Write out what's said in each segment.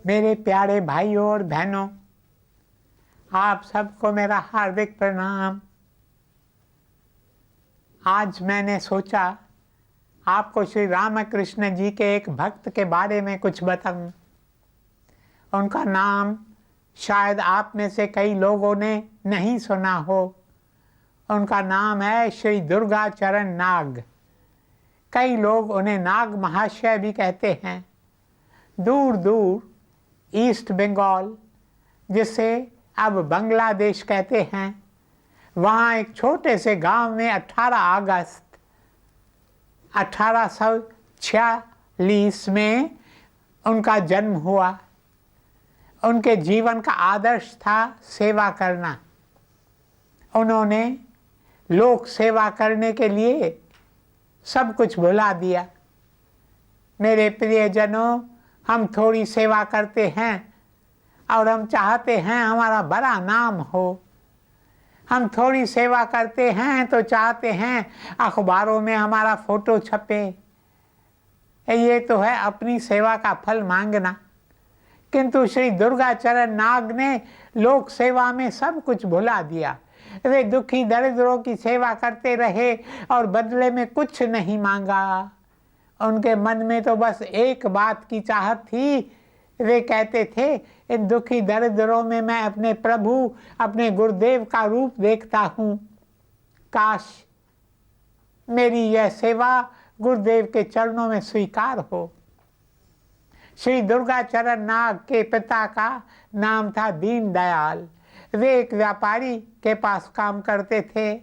मेरे प्यारे भाइयों और बहनों, आप सबको मेरा हार्दिक प्रणाम। आज मैंने सोचा आपको श्री रामकृष्ण जी के एक भक्त के बारे में कुछ बताऊं। उनका नाम शायद आप में से कई लोगों ने नहीं सुना हो। उनका नाम है श्री दुर्गाचरण नाग। कई लोग उन्हें नाग महाशय भी कहते हैं। दूर दूर ईस्ट बंगाल, जिसे अब बांग्लादेश कहते हैं, वहाँ एक छोटे से गांव में 18 अगस्त 1846 में उनका जन्म हुआ। उनके जीवन का आदर्श था सेवा करना। उन्होंने लोक सेवा करने के लिए सब कुछ भुला दिया। मेरे प्रियजनों, हम थोड़ी सेवा करते हैं और हम चाहते हैं हमारा बड़ा नाम हो। हम थोड़ी सेवा करते हैं तो चाहते हैं अखबारों में हमारा फोटो छपे। ये तो है अपनी सेवा का फल मांगना। किंतु श्री दुर्गाचरण नाग ने लोक सेवा में सब कुछ भुला दिया। वे दुखी दरिद्रों की सेवा करते रहे और बदले में कुछ नहीं मांगा। उनके मन में तो बस एक बात की चाहत थी। वे कहते थे, इन दुखी दरिद्रों में मैं अपने प्रभु, अपने गुरुदेव का रूप देखता हूँ। काश मेरी यह सेवा गुरुदेव के चरणों में स्वीकार हो। श्री दुर्गाचरण नाग के पिता का नाम था दीनदयाल। वे एक व्यापारी के पास काम करते थे।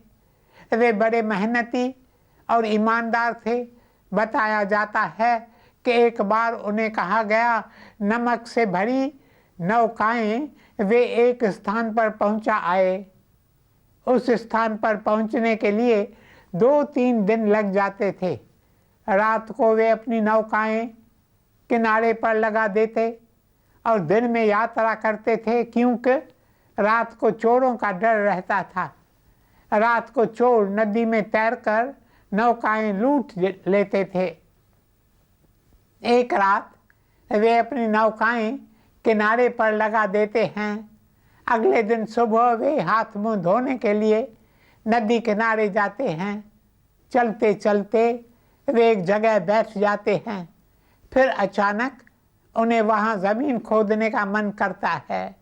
वे बड़े मेहनती और ईमानदार थे। बताया जाता है कि एक बार उन्हें कहा गया, नमक से भरी नौकाएं वे एक स्थान पर पहुंचा आए। उस स्थान पर पहुंचने के लिए 2-3 दिन लग जाते थे। रात को वे अपनी नौकाएं किनारे पर लगा देते और दिन में यात्रा करते थे, क्योंकि रात को चोरों का डर रहता था। रात को चोर नदी में तैरकर नौकाएं लूट लेते थे। एक रात वे अपनी नौकाएं किनारे पर लगा देते हैं। अगले दिन सुबह वे हाथ मुंह धोने के लिए नदी किनारे जाते हैं। चलते चलते वे एक जगह बैठ जाते हैं। फिर अचानक उन्हें वहाँ ज़मीन खोदने का मन करता है।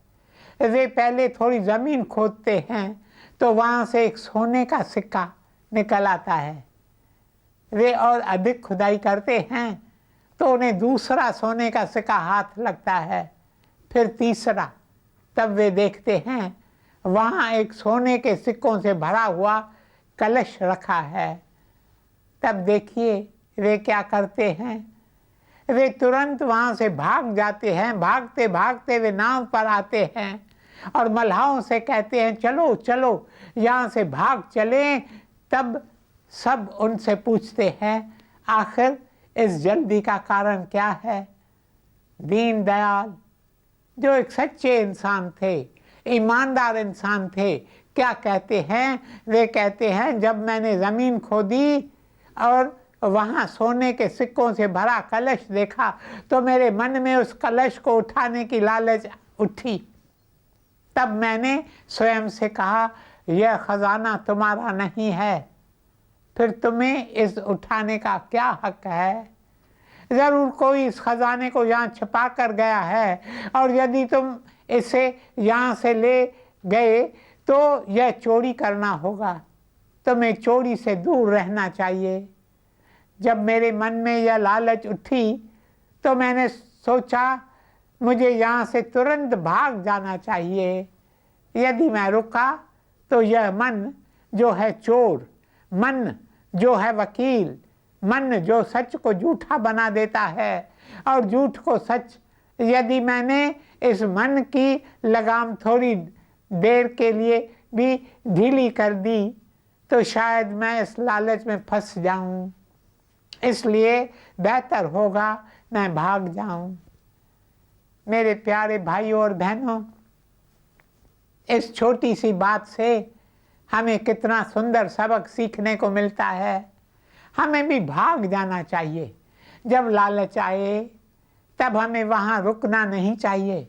वे पहले थोड़ी ज़मीन खोदते हैं तो वहाँ से एक सोने का सिक्का निकल आता है। वे और अधिक खुदाई करते हैं तो उन्हें दूसरा सोने का सिक्का हाथ लगता है, फिर तीसरा। तब वे देखते हैं वहाँ एक सोने के सिक्कों से भरा हुआ कलश रखा है। तब देखिए वे क्या करते हैं। वे तुरंत वहाँ से भाग जाते हैं। भागते भागते वे नाव पर आते हैं और मल्लाहों से कहते हैं, चलो चलो यहाँ से भाग चलें। तब सब उनसे पूछते हैं, आखिर इस जल्दी का कारण क्या है। दीनदयाल, जो एक सच्चे इंसान थे, ईमानदार इंसान थे, क्या कहते हैं। वे कहते हैं, जब मैंने ज़मीन खोदी और वहाँ सोने के सिक्कों से भरा कलश देखा तो मेरे मन में उस कलश को उठाने की लालच उठी। तब मैंने स्वयं से कहा, यह खजाना तुम्हारा नहीं है, फिर तुम्हें इस उठाने का क्या हक है। ज़रूर कोई इस खजाने को यहाँ छिपा कर गया है और यदि तुम इसे यहाँ से ले गए तो यह चोरी करना होगा। तुम्हें चोरी से दूर रहना चाहिए। जब मेरे मन में यह लालच उठी तो मैंने सोचा मुझे यहाँ से तुरंत भाग जाना चाहिए। यदि मैं रुका तो यह मन जो है चोर, मन जो है वकील, मन जो सच को झूठा बना देता है और झूठ को सच, यदि मैंने इस मन की लगाम थोड़ी देर के लिए भी ढीली कर दी तो शायद मैं इस लालच में फंस जाऊं। इसलिए बेहतर होगा मैं भाग जाऊं। मेरे प्यारे भाइयों और बहनों, इस छोटी सी बात से हमें कितना सुंदर सबक सीखने को मिलता है। हमें भी भाग जाना चाहिए। जब लालच आए, तब हमें वहाँ रुकना नहीं चाहिए।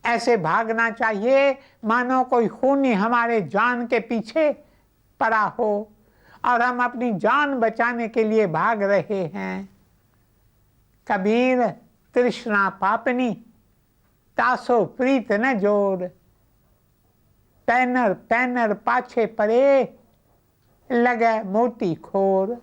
ऐसे भागना चाहिए मानो कोई खूनी हमारे जान के पीछे पड़ा हो और हम अपनी जान बचाने के लिए भाग रहे हैं। कबीर तृष्णा पापनी तासो प्रीत न जोड़, पैनर पैनर पाछे परे लगे मोटी खोर।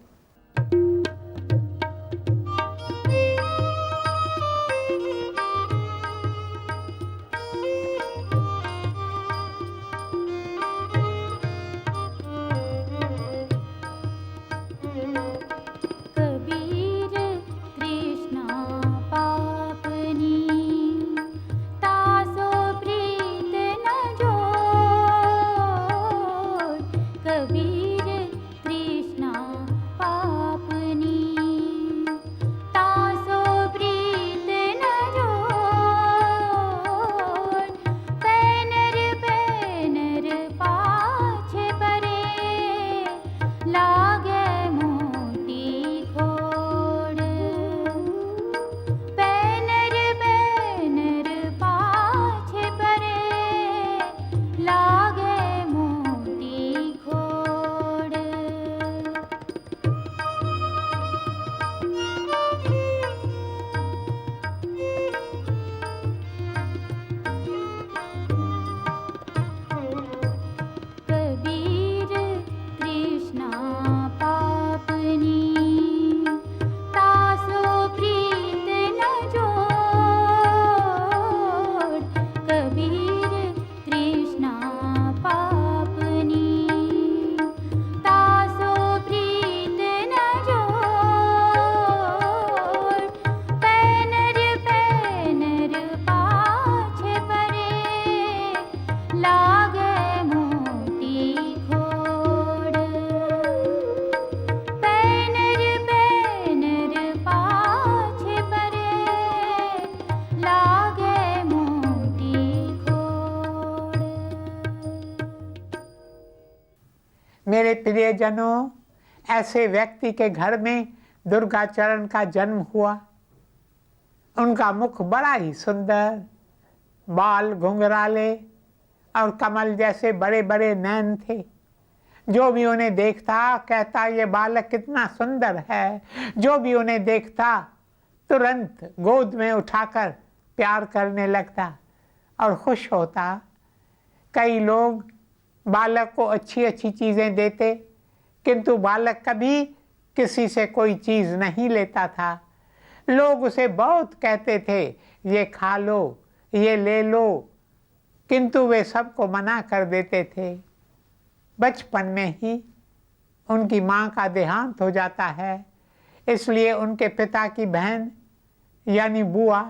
मेरे प्रियजनों, ऐसे व्यक्ति के घर में दुर्गाचरण का जन्म हुआ। उनका मुख बड़ा ही सुंदर, बाल घुंघराले और कमल जैसे बड़े बड़े नैन थे। जो भी उन्हें देखता कहता ये बालक कितना सुंदर है। जो भी उन्हें देखता तुरंत गोद में उठाकर प्यार करने लगता और खुश होता। कई लोग बालक को अच्छी अच्छी चीज़ें देते, किंतु बालक कभी किसी से कोई चीज़ नहीं लेता था। लोग उसे बहुत कहते थे ये खा लो, ये ले लो, किंतु वे सबको मना कर देते थे। बचपन में ही उनकी माँ का देहांत हो जाता है, इसलिए उनके पिता की बहन यानी बुआ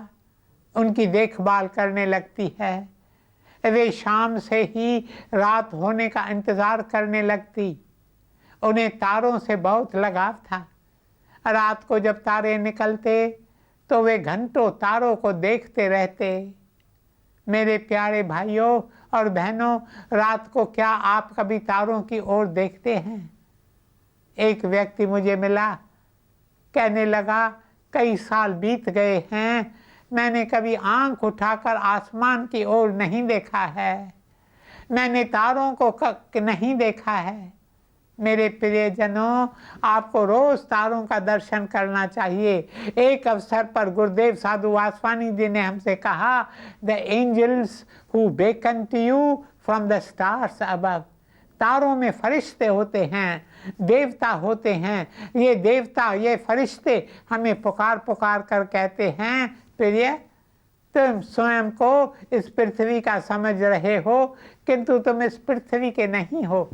उनकी देखभाल करने लगती है। वे शाम से ही रात होने का इंतज़ार करने लगती। उन्हें तारों से बहुत लगाव था। रात को जब तारे निकलते तो वे घंटों तारों को देखते रहते। मेरे प्यारे भाइयों और बहनों, रात को क्या आप कभी तारों की ओर देखते हैं? एक व्यक्ति मुझे मिला, कहने लगा कई साल बीत गए हैं, मैंने कभी आंख उठाकर आसमान की ओर नहीं देखा है, मैंने तारों को नहीं देखा है। मेरे प्रियजनों, आपको रोज तारों का दर्शन करना चाहिए। एक अवसर पर गुरुदेव साधु वासवानी जी ने हमसे कहा, the angels who beckon to you from the stars above. तारों में फरिश्ते होते हैं, देवता होते हैं। ये देवता, ये फरिश्ते हमें पुकार पुकार कर कहते हैं, प्रिय तुम स्वयं को इस पृथ्वी का समझ रहे हो, किंतु तुम इस पृथ्वी के नहीं हो।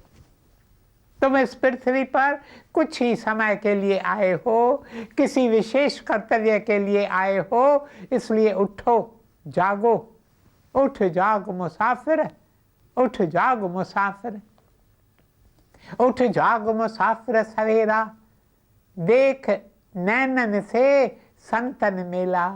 तुम इस पृथ्वी पर कुछ ही समय के लिए आए हो, किसी विशेष कर्तव्य के लिए आए हो, इसलिए उठो, जागो, उठ जाग मुसाफिर, उठ जाग मुसाफिर, उठ जाग मुसाफिर सवेरा, देख नैनन से संतन मेला।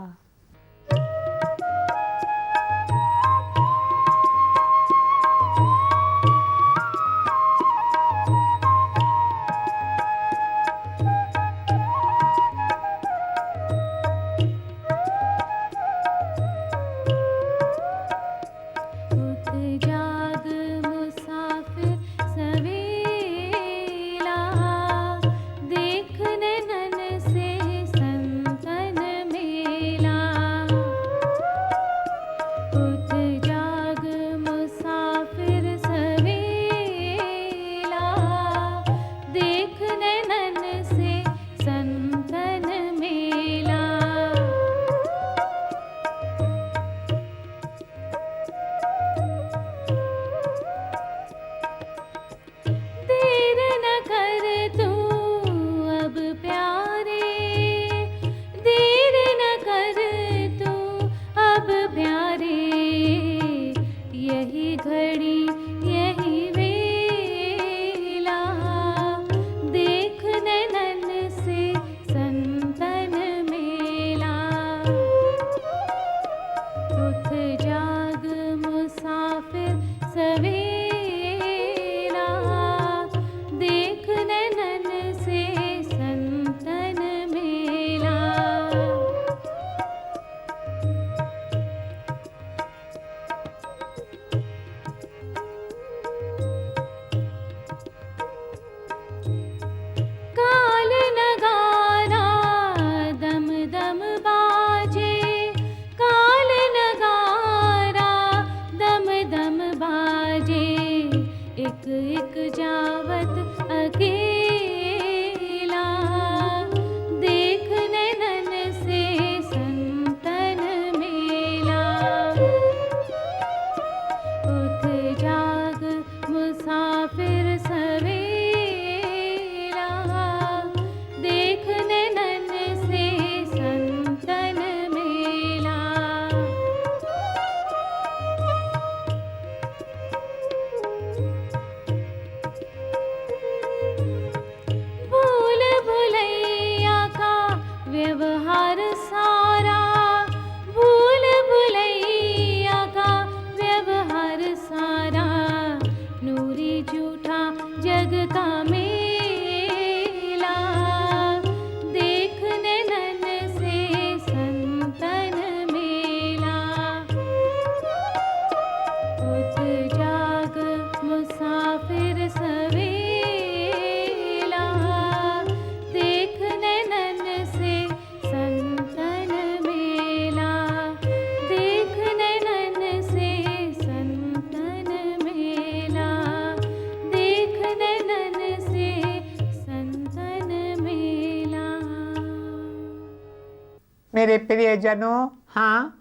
मेरे प्रियजनों, हाँ,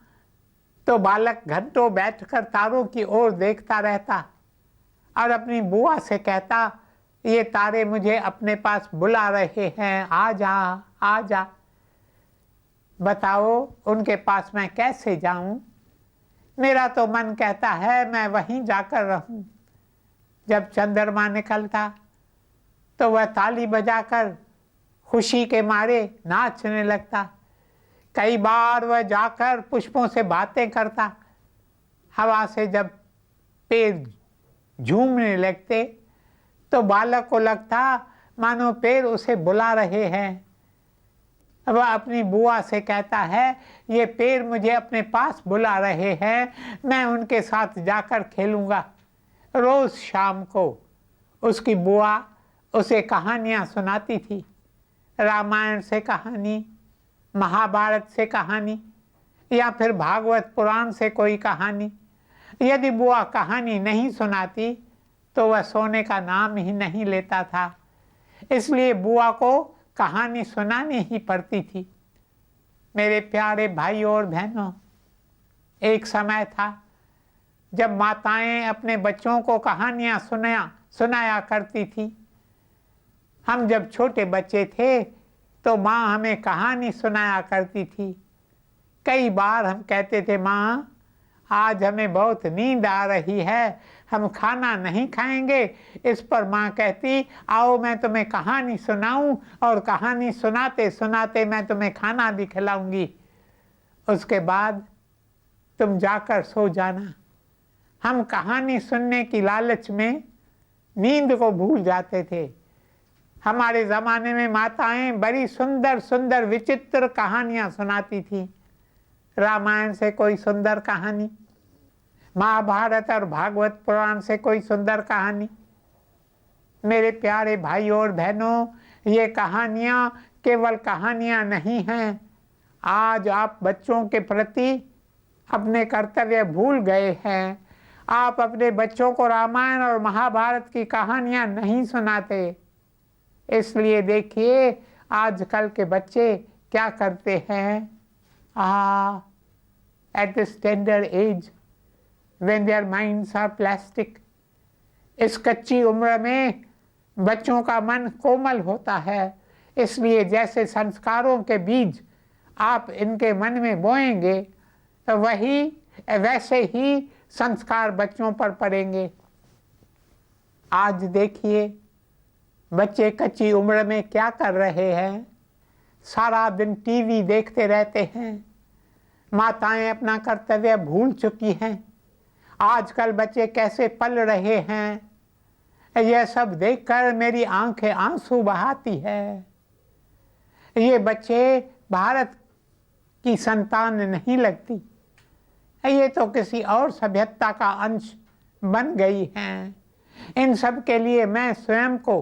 तो बालक घंटों बैठकर तारों की ओर देखता रहता और अपनी बुआ से कहता, ये तारे मुझे अपने पास बुला रहे हैं, आ जा आ जा। बताओ उनके पास मैं कैसे जाऊं? मेरा तो मन कहता है मैं वहीं जाकर रहूं। जब चंद्रमा निकलता तो वह ताली बजाकर खुशी के मारे नाचने लगता। कई बार वह जाकर पुष्पों से बातें करता। हवा से जब पेड़ झूमने लगते तो बालक को लगता मानो पेड़ उसे बुला रहे हैं। वह अपनी बुआ से कहता है, ये पेड़ मुझे अपने पास बुला रहे हैं, मैं उनके साथ जाकर खेलूँगा। रोज़ शाम को उसकी बुआ उसे कहानियाँ सुनाती थी। रामायण से कहानी, महाभारत से कहानी या फिर भागवत पुराण से कोई कहानी। यदि बुआ कहानी नहीं सुनाती तो वह सोने का नाम ही नहीं लेता था। इसलिए बुआ को कहानी सुनानी ही पड़ती थी। मेरे प्यारे भाइयों और बहनों, एक समय था जब माताएं अपने बच्चों को कहानियाँ सुनाया करती थी। हम जब छोटे बच्चे थे तो माँ हमें कहानी सुनाया करती थी। कई बार हम कहते थे, माँ आज हमें बहुत नींद आ रही है, हम खाना नहीं खाएंगे। इस पर माँ कहती, आओ मैं तुम्हें कहानी सुनाऊं और कहानी सुनाते सुनाते मैं तुम्हें खाना भी खिलाऊंगी। उसके बाद तुम जाकर सो जाना। हम कहानी सुनने की लालच में नींद को भूल जाते थे। हमारे ज़माने में माताएं बड़ी सुंदर सुंदर विचित्र कहानियाँ सुनाती थी। रामायण से कोई सुंदर कहानी, महाभारत और भागवत पुराण से कोई सुंदर कहानी। मेरे प्यारे भाइयों और बहनों, ये कहानियाँ केवल कहानियाँ नहीं हैं। आज आप बच्चों के प्रति अपने कर्तव्य भूल गए हैं। आप अपने बच्चों को रामायण और महाभारत की कहानियाँ नहीं सुनाते। इसलिए देखिए आजकल के बच्चे क्या करते हैं। At this tender age, when their minds are plastic, इस कच्ची उम्र में बच्चों का मन कोमल होता है। इसलिए जैसे संस्कारों के बीज आप इनके मन में बोएंगे तो वैसे ही संस्कार बच्चों पर पड़ेंगे। आज देखिए बच्चे कच्ची उम्र में क्या कर रहे हैं। सारा दिन टीवी देखते रहते हैं। माताएं अपना कर्तव्य भूल चुकी हैं। आजकल बच्चे कैसे पल रहे हैं, यह सब देखकर मेरी आंखें आंसू बहाती है। ये बच्चे भारत की संतान नहीं लगती, ये तो किसी और सभ्यता का अंश बन गई हैं। इन सब के लिए मैं स्वयं को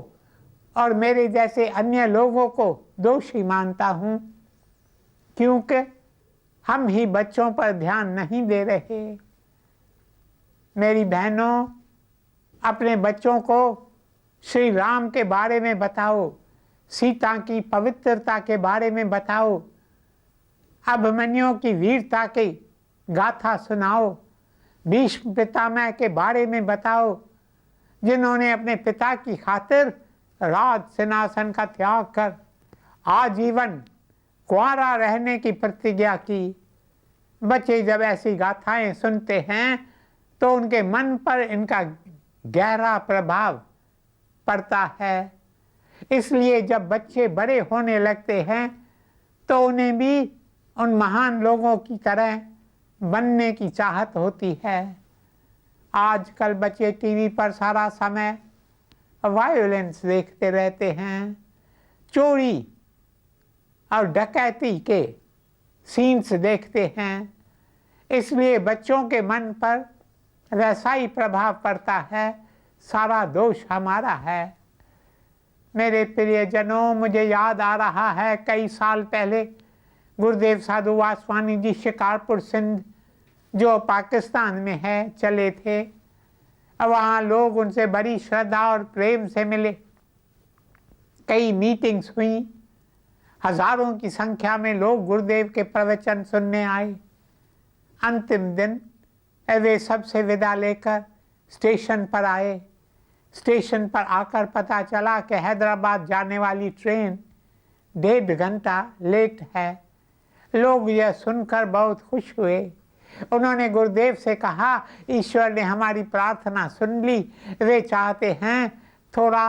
और मेरे जैसे अन्य लोगों को दोषी मानता हूँ, क्योंकि हम ही बच्चों पर ध्यान नहीं दे रहे। मेरी बहनों, अपने बच्चों को श्री राम के बारे में बताओ, सीता की पवित्रता के बारे में बताओ, अभिमन्यु की वीरता की गाथा सुनाओ, भीष्म पितामह के बारे में बताओ, जिन्होंने अपने पिता की खातिर राज सिंहासन का त्याग कर आजीवन कुंवारा रहने की प्रतिज्ञा की। बच्चे जब ऐसी गाथाएं सुनते हैं तो उनके मन पर इनका गहरा प्रभाव पड़ता है। इसलिए जब बच्चे बड़े होने लगते हैं तो उन्हें भी उन महान लोगों की तरह बनने की चाहत होती है। आजकल बच्चे टीवी पर सारा समय वायलेंस देखते रहते हैं, चोरी और डकैती के सीन्स देखते हैं। इसलिए बच्चों के मन पर वैसा ही प्रभाव पड़ता है। सारा दोष हमारा है। मेरे प्रियजनों, मुझे याद आ रहा है कई साल पहले गुरुदेव साधु वासवानी जी शिकारपुर सिंध, जो पाकिस्तान में है, चले थे। वहाँ लोग उनसे बड़ी श्रद्धा और प्रेम से मिले। कई मीटिंग्स हुई। हजारों की संख्या में लोग गुरुदेव के प्रवचन सुनने आए। अंतिम दिन वे सबसे विदा लेकर स्टेशन पर आए। स्टेशन पर आकर पता चला कि हैदराबाद जाने वाली ट्रेन 1.5 घंटा लेट है। लोग यह सुनकर बहुत खुश हुए। उन्होंने गुरुदेव से कहा, ईश्वर ने हमारी प्रार्थना सुन ली, वे चाहते हैं थोड़ा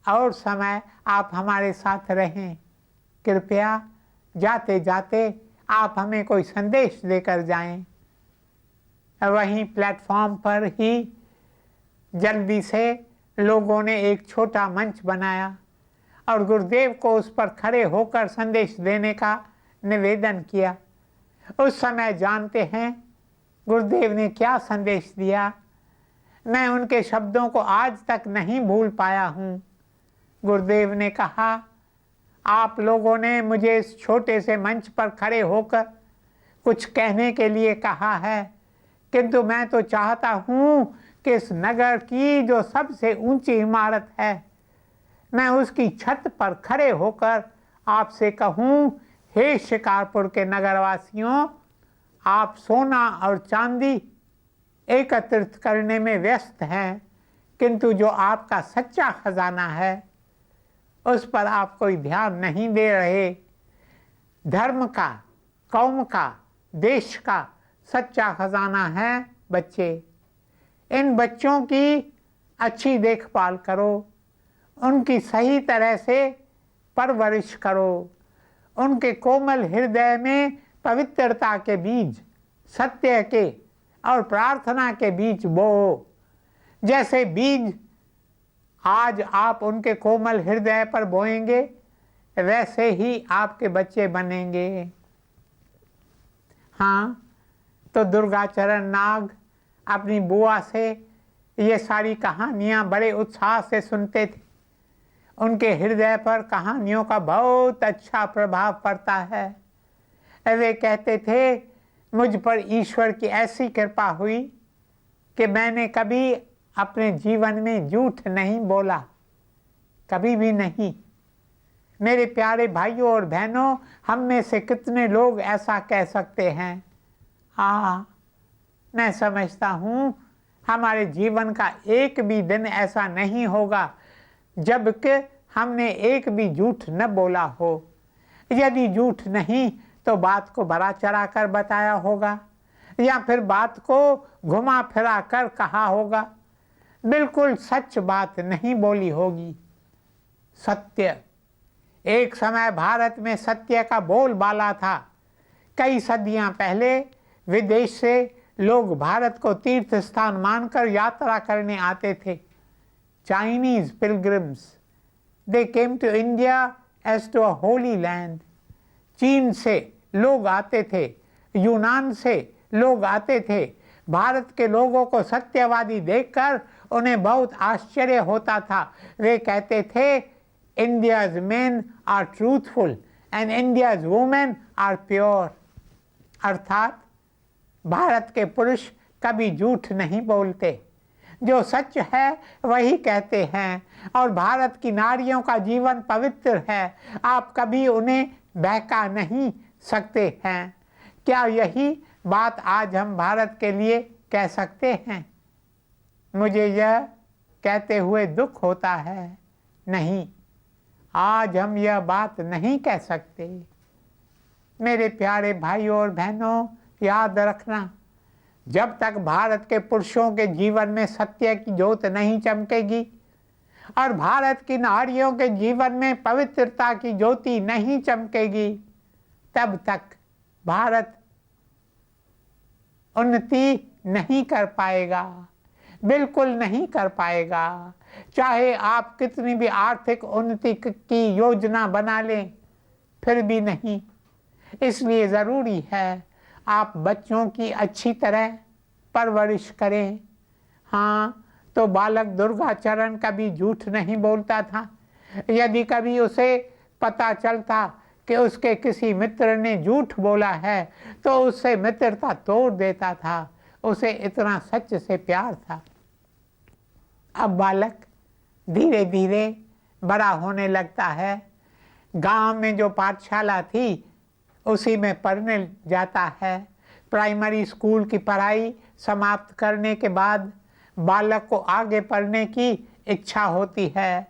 और समय आप हमारे साथ रहें। कृपया जाते जाते आप हमें कोई संदेश देकर जाएं। वहीं प्लेटफॉर्म पर ही जल्दी से लोगों ने एक छोटा मंच बनाया और गुरुदेव को उस पर खड़े होकर संदेश देने का निवेदन किया। उस समय जानते हैं गुरुदेव ने क्या संदेश दिया? मैं उनके शब्दों को आज तक नहीं भूल पाया हूँ। गुरुदेव ने कहा, आप लोगों ने मुझे इस छोटे से मंच पर खड़े होकर कुछ कहने के लिए कहा है, किंतु मैं तो चाहता हूँ कि इस नगर की जो सबसे ऊंची इमारत है, मैं उसकी छत पर खड़े होकर आपसे कहूँ, हे शिकारपुर के नगरवासियों, आप सोना और चांदी एकत्रित करने में व्यस्त हैं, किंतु जो आपका सच्चा खजाना है उस पर आप कोई ध्यान नहीं दे रहे। धर्म का, कौम का, देश का सच्चा खजाना है बच्चे। इन बच्चों की अच्छी देखभाल करो, उनकी सही तरह से परवरिश करो, उनके कोमल हृदय में पवित्रता के बीज, सत्य के और प्रार्थना के बीज बो। जैसे बीज आज आप उनके कोमल हृदय पर बोएंगे, वैसे ही आपके बच्चे बनेंगे। हाँ, तो दुर्गाचरण नाग अपनी बुआ से ये सारी कहानियाँ बड़े उत्साह से सुनते थे। उनके हृदय पर कहानियों का बहुत अच्छा प्रभाव पड़ता है। वे कहते थे, मुझ पर ईश्वर की ऐसी कृपा हुई कि मैंने कभी अपने जीवन में झूठ नहीं बोला, कभी भी नहीं। मेरे प्यारे भाइयों और बहनों, हम में से कितने लोग ऐसा कह सकते हैं? हाँ, मैं समझता हूँ हमारे जीवन का एक भी दिन ऐसा नहीं होगा जबकि हमने एक भी झूठ न बोला हो। यदि झूठ नहीं तो बात को बढ़ा चढ़ा कर बताया होगा या फिर बात को घुमा फिरा कर कहा होगा, बिल्कुल सच बात नहीं बोली होगी। सत्य, एक समय भारत में सत्य का बोलबाला था। कई सदियां पहले विदेश से लोग भारत को तीर्थ स्थान मानकर यात्रा करने आते थे। Chinese pilgrims, they came to India as to a holy land. चीन से लोग आते थे, यूनान से लोग आते थे। भारत के लोगों को सत्यवादी देखकर उन्हें बहुत आश्चर्य होता था। वे कहते थे, India's men are truthful and India's women are pure. अर्थात भारत के पुरुष कभी झूठ नहीं बोलते, जो सच है वही कहते हैं, और भारत की नारियों का जीवन पवित्र है, आप कभी उन्हें बहका नहीं सकते हैं। क्या यही बात आज हम भारत के लिए कह सकते हैं? मुझे यह कहते हुए दुख होता है, नहीं, आज हम यह बात नहीं कह सकते। मेरे प्यारे भाइयों और बहनों, याद रखना, जब तक भारत के पुरुषों के जीवन में सत्य की ज्योत नहीं चमकेगी और भारत की नारियों के जीवन में पवित्रता की ज्योति नहीं चमकेगी, तब तक भारत उन्नति नहीं कर पाएगा, बिल्कुल नहीं कर पाएगा। चाहे आप कितनी भी आर्थिक उन्नति की योजना बना लें, फिर भी नहीं। इसलिए ज़रूरी है आप बच्चों की अच्छी तरह परवरिश करें। हाँ, तो बालक दुर्गाचरण कभी झूठ नहीं बोलता था। यदि कभी उसे पता चलता कि उसके किसी मित्र ने झूठ बोला है तो उससे मित्रता तोड़ देता था, उसे इतना सच से प्यार था। अब बालक धीरे धीरे बड़ा होने लगता है, गांव में जो पाठशाला थी उसी में पढ़ने जाता है। प्राइमरी स्कूल की पढ़ाई समाप्त करने के बाद बालक को आगे पढ़ने की इच्छा होती है।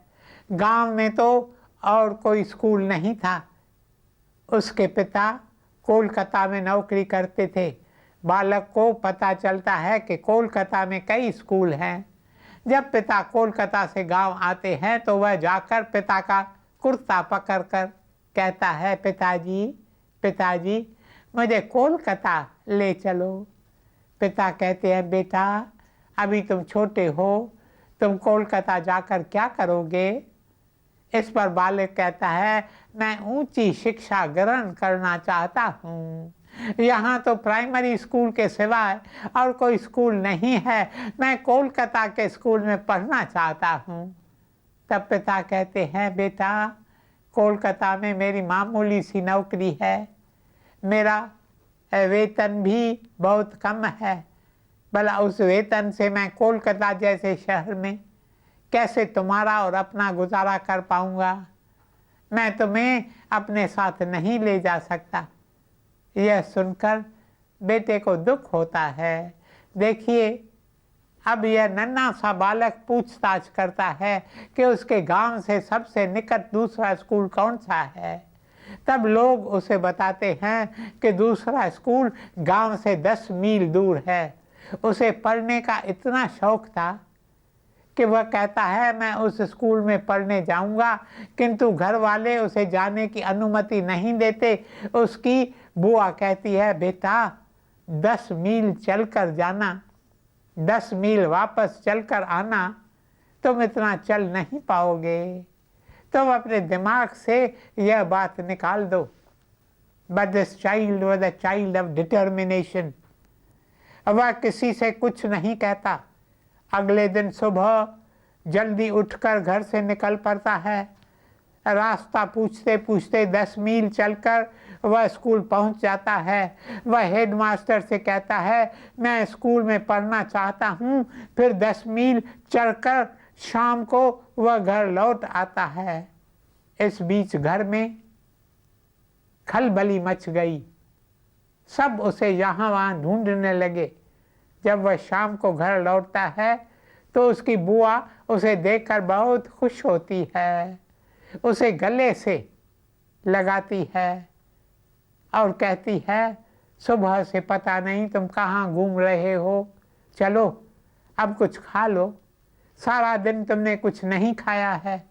गांव में तो और कोई स्कूल नहीं था। उसके पिता कोलकाता में नौकरी करते थे। बालक को पता चलता है कि कोलकाता में कई स्कूल हैं। जब पिता कोलकाता से गांव आते हैं तो वह जाकर पिता का कुर्ता पकड़कर कहता है, पिताजी पिताजी मुझे कोलकाता ले चलो। पिता कहते हैं, बेटा अभी तुम छोटे हो, तुम कोलकाता जाकर क्या करोगे? इस पर बालक कहता है, मैं ऊंची शिक्षा ग्रहण करना चाहता हूँ। यहाँ तो प्राइमरी स्कूल के सिवाय और कोई स्कूल नहीं है। मैं कोलकाता के स्कूल में पढ़ना चाहता हूँ। तब पिता कहते हैं, बेटा कोलकाता में मेरी मामूली सी नौकरी है, मेरा वेतन भी बहुत कम है। भला उस वेतन से मैं कोलकाता जैसे शहर में कैसे तुम्हारा और अपना गुजारा कर पाऊंगा? मैं तुम्हें अपने साथ नहीं ले जा सकता। यह सुनकर बेटे को दुख होता है। देखिए, अब यह नन्हा सा बालक पूछताछ करता है कि उसके गांव से सबसे निकट दूसरा स्कूल कौन सा है। तब लोग उसे बताते हैं कि दूसरा स्कूल गांव से 10 मील दूर है। उसे पढ़ने का इतना शौक था कि वह कहता है, मैं उस स्कूल में पढ़ने जाऊंगा, किंतु घर वाले उसे जाने की अनुमति नहीं देते। उसकी बुआ कहती है, बेटा 10 मील चलकर जाना, 10 मील वापस चलकर आना, तुम इतना चल नहीं पाओगे। तुम अपने दिमाग से यह बात निकाल दो। But this child was a child of determination. वह किसी से कुछ नहीं कहता। अगले दिन सुबह जल्दी उठकर घर से निकल पड़ता है। रास्ता पूछते पूछते 10 मील चलकर वह स्कूल पहुंच जाता है। वह हेडमास्टर से कहता है, मैं स्कूल में पढ़ना चाहता हूं। फिर 10 मील चढ़कर शाम को वह घर लौट आता है। इस बीच घर में खलबली मच गई। सब उसे यहाँ वहाँ ढूंढने लगे। जब वह शाम को घर लौटता है तो उसकी बुआ उसे देखकर बहुत खुश होती है, उसे गले से लगाती है और कहती है, सुबह से पता नहीं तुम कहाँ घूम रहे हो, चलो अब कुछ खा लो, सारा दिन तुमने कुछ नहीं खाया है।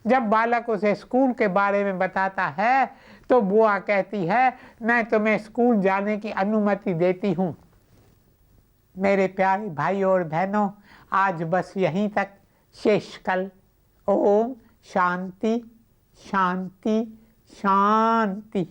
जब बालक उसे स्कूल के बारे में बताता है तो बुआ कहती है, मैं तुम्हें स्कूल जाने की अनुमति देती हूँ। मेरे प्यारे भाइयों और बहनों, आज बस यहीं तक, शेष कल। ओम शांति शांति शांति।